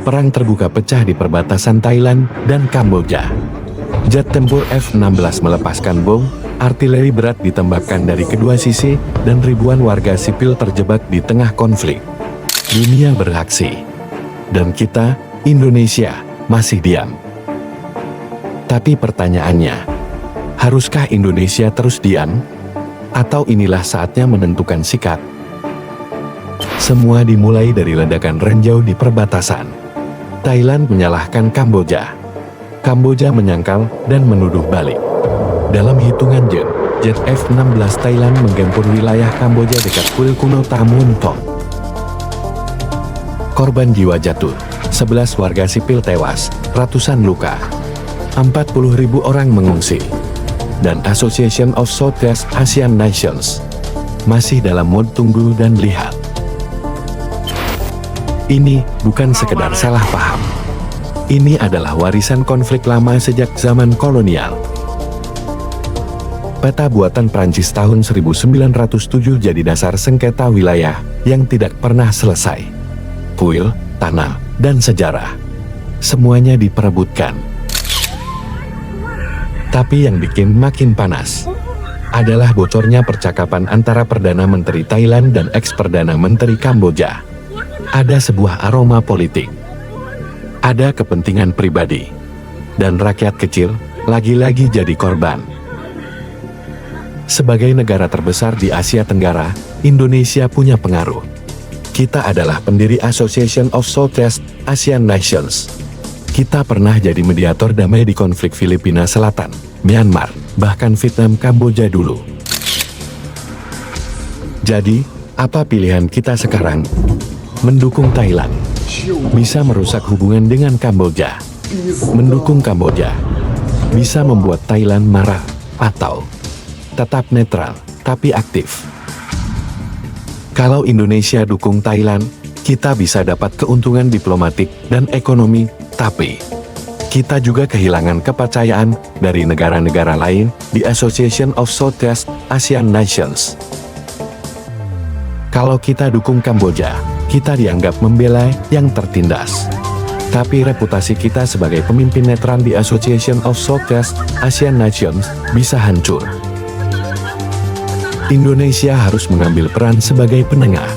perang terbuka pecah di perbatasan Thailand dan Kamboja. Jet tempur F-16 melepaskan bom, artileri berat ditembakkan dari kedua sisi, dan ribuan warga sipil terjebak di tengah konflik. Dunia beraksi. Dan kita, Indonesia, masih diam. Tapi pertanyaannya, haruskah Indonesia terus diam? Atau inilah saatnya menentukan sikap? Semua dimulai dari ledakan ranjau di perbatasan. Thailand menyalahkan Kamboja. Kamboja menyangkal dan menuduh balik. Dalam hitungan jam, jet F-16 Thailand menggempur wilayah Kamboja dekat kuil kuno Tamun Thong. Korban jiwa jatuh, 11 warga sipil tewas, ratusan luka. 40.000 orang mengungsi. Dan Association of Southeast Asian Nations masih dalam mode tunggu dan lihat. Ini bukan sekedar salah paham. Ini adalah warisan konflik lama sejak zaman kolonial. Peta buatan Prancis tahun 1907 jadi dasar sengketa wilayah yang tidak pernah selesai. Kuil, tanah, dan sejarah. Semuanya diperebutkan. Tapi yang bikin makin panas adalah bocornya percakapan antara Perdana Menteri Thailand dan ex-Perdana Menteri Kamboja. Ada sebuah aroma politik. Ada kepentingan pribadi. Dan rakyat kecil, lagi-lagi jadi korban. Sebagai negara terbesar di Asia Tenggara, Indonesia punya pengaruh. Kita adalah pendiri Association of Southeast Asian Nations. Kita pernah jadi mediator damai di konflik Filipina Selatan, Myanmar, bahkan Vietnam Kamboja dulu. Jadi, apa pilihan kita sekarang? Mendukung Thailand. Bisa merusak hubungan dengan Kamboja. Mendukung Kamboja. Bisa membuat Thailand marah. Atau tetap netral, tapi aktif. Kalau Indonesia dukung Thailand, kita bisa dapat keuntungan diplomatik dan ekonomi, tapi kita juga kehilangan kepercayaan dari negara-negara lain di Association of Southeast Asian Nations. Kalau kita dukung Kamboja, kita dianggap membela yang tertindas. Tapi reputasi kita sebagai pemimpin netral di Association of Southeast Asian Nations bisa hancur. Indonesia harus mengambil peran sebagai penengah.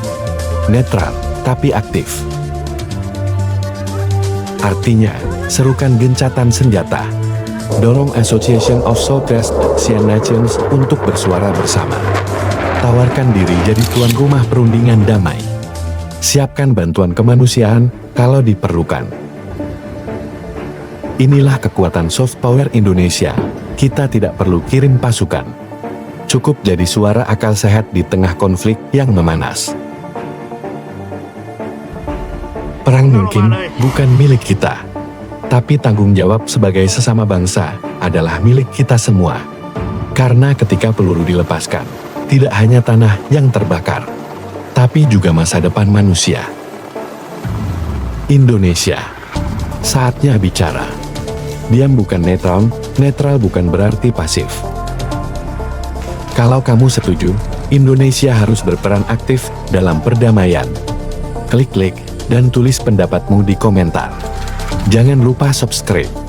Netral, tapi aktif. Artinya, serukan gencatan senjata. Dorong Association of Southeast Asian Nations untuk bersuara bersama. Tawarkan diri jadi tuan rumah perundingan damai. Siapkan bantuan kemanusiaan kalau diperlukan. Inilah kekuatan soft power Indonesia. Kita tidak perlu kirim pasukan. Cukup jadi suara akal sehat di tengah konflik yang memanas. Perang mungkin bukan milik kita, tapi tanggung jawab sebagai sesama bangsa adalah milik kita semua. Karena ketika peluru dilepaskan, tidak hanya tanah yang terbakar, tapi juga masa depan manusia. Indonesia, saatnya bicara. Diam bukan netral, netral bukan berarti pasif. Kalau kamu setuju, Indonesia harus berperan aktif dalam perdamaian. Klik like dan tulis pendapatmu di komentar. Jangan lupa subscribe.